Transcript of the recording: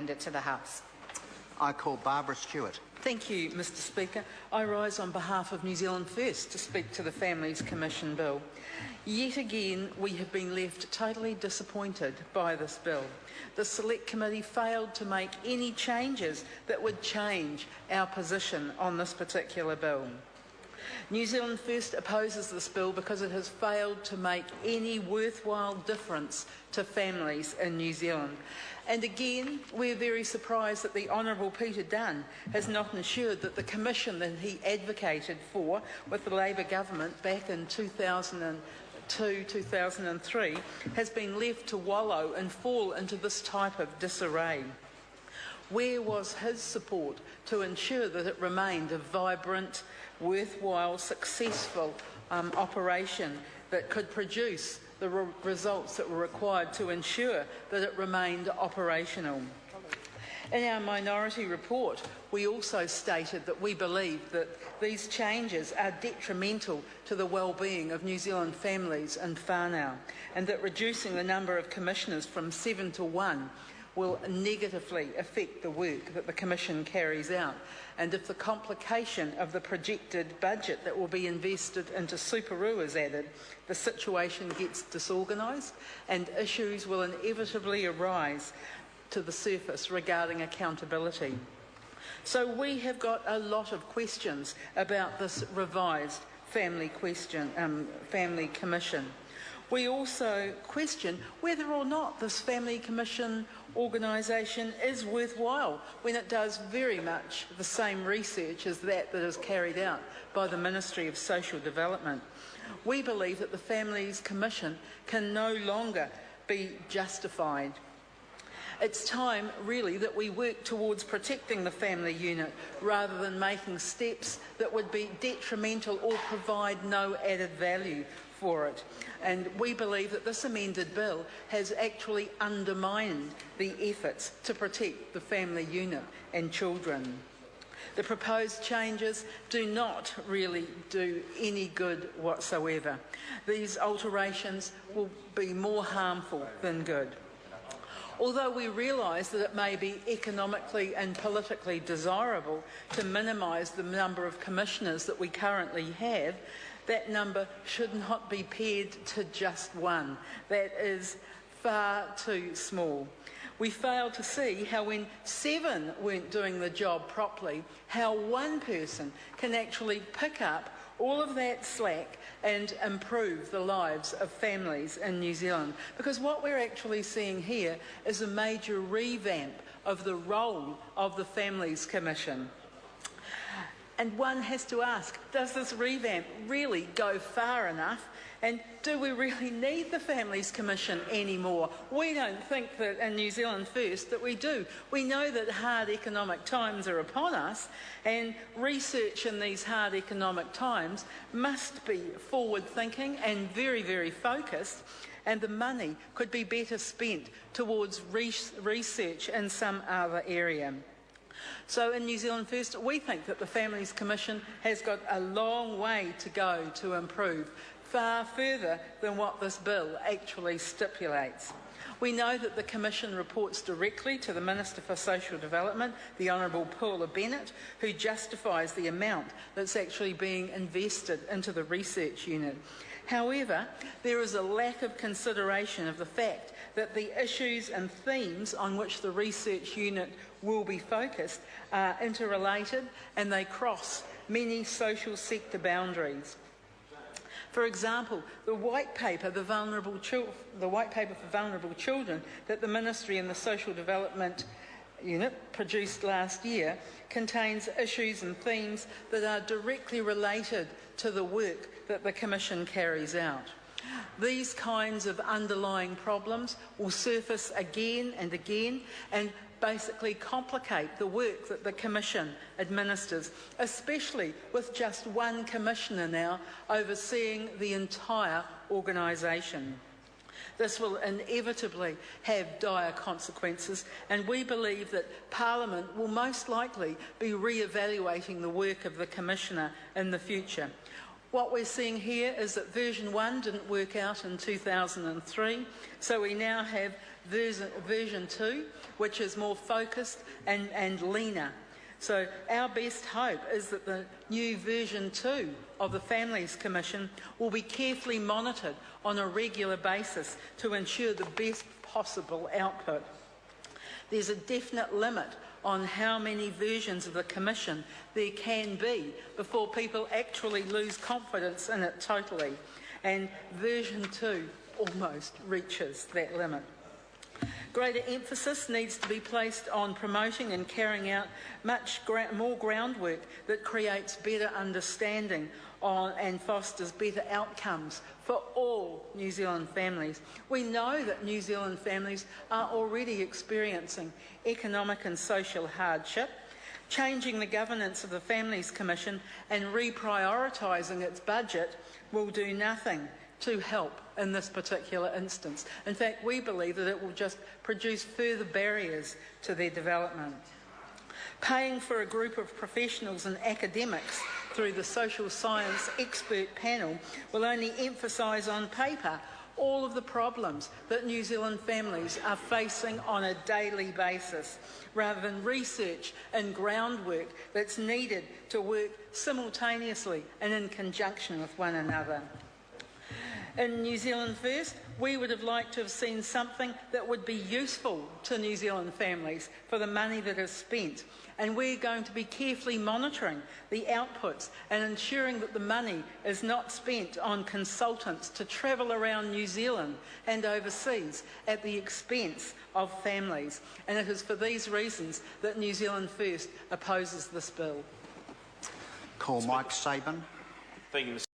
it to the House. I call Barbara Stewart. Thank you, Mr Speaker. I rise on behalf of New Zealand First to speak to the Families Commission Bill. Yet again, we have been left totally disappointed by this bill. The Select Committee failed to make any changes that would change our position on this particular bill. New Zealand First opposes this bill because it has failed to make any worthwhile difference to families in New Zealand. And again, we're very surprised that the Honourable Peter Dunn has not ensured that the commission that he advocated for with the Labour government back in 2002-2003 has been left to wallow and fall into this type of disarray. Where was his support to ensure that it remained a vibrant, worthwhile, successful operation that could produce the results that were required to ensure that it remained operational? In our minority report, we also stated that we believe that these changes are detrimental to the well-being of New Zealand families and whānau, and that reducing the number of commissioners from 7 to 1 will negatively affect the work that the Commission carries out. And if the complication of the projected budget that will be invested into Superu is added, the situation gets disorganised and issues will inevitably arise to the surface regarding accountability. So we have got a lot of questions about this revised family commission. We also question whether or not this family commission organisation is worthwhile when it does very much the same research as that is carried out by the Ministry of Social Development. We believe that the Families Commission can no longer be justified. It's time, really, that we work towards protecting the family unit rather than making steps that would be detrimental or provide no added value for it. And we believe that this amended bill has actually undermined the efforts to protect the family unit and children. The proposed changes do not really do any good whatsoever. These alterations will be more harmful than good. Although we realise that it may be economically and politically desirable to minimise the number of commissioners that we currently have, that number should not be pared to just one. That is far too small. We fail to see how when 7 weren't doing the job properly, how one person can actually pick up all of that slack and improve the lives of families in New Zealand. Because what we're actually seeing here is a major revamp of the role of the Families Commission. And one has to ask, does this revamp really go far enough? And do we really need the Families Commission anymore? We don't think that in New Zealand First that we do. We know that hard economic times are upon us, and research in these hard economic times must be forward-thinking and very, very focused, and the money could be better spent towards research in some other area. So in New Zealand First, we think that the Families Commission has got a long way to go to improve, far further than what this bill actually stipulates. We know that the Commission reports directly to the Minister for Social Development, the Honourable Paula Bennett, who justifies the amount that's actually being invested into the research unit. However, there is a lack of consideration of the fact that the issues and themes on which the research unit will be focused are interrelated and they cross many social sector boundaries. For example, the white paper for vulnerable children that the Ministry and the Social Development Unit produced last year contains issues and themes that are directly related to the work that the Commission carries out. These kinds of underlying problems will surface again and again and basically complicate the work that the Commission administers, especially with just one Commissioner now overseeing the entire organisation. This will inevitably have dire consequences, and we believe that Parliament will most likely be re-evaluating the work of the Commissioner in the future. What we're seeing here is that version 1 didn't work out in 2003, so we now have version 2, which is more focused and leaner. So our best hope is that the new version 2 of the Families Commission will be carefully monitored on a regular basis to ensure the best possible output. There's a definite limit on how many versions of the Commission there can be before people actually lose confidence in it totally. And version 2 almost reaches that limit. Greater emphasis needs to be placed on promoting and carrying out much more groundwork that creates better understanding and fosters better outcomes for all New Zealand families. We know that New Zealand families are already experiencing economic and social hardship. Changing the governance of the Families Commission and reprioritising its budget will do nothing to help in this particular instance. In fact, we believe that it will just produce further barriers to their development. Paying for a group of professionals and academics through the social science expert panel will only emphasise on paper all of the problems that New Zealand families are facing on a daily basis, rather than research and groundwork that's needed to work simultaneously and in conjunction with one another. In New Zealand First, we would have liked to have seen something that would be useful to New Zealand families for the money that is spent. And we're going to be carefully monitoring the outputs and ensuring that the money is not spent on consultants to travel around New Zealand and overseas at the expense of families. And it is for these reasons that New Zealand First opposes this bill. Call Mike Sabin. Thank you, Mr.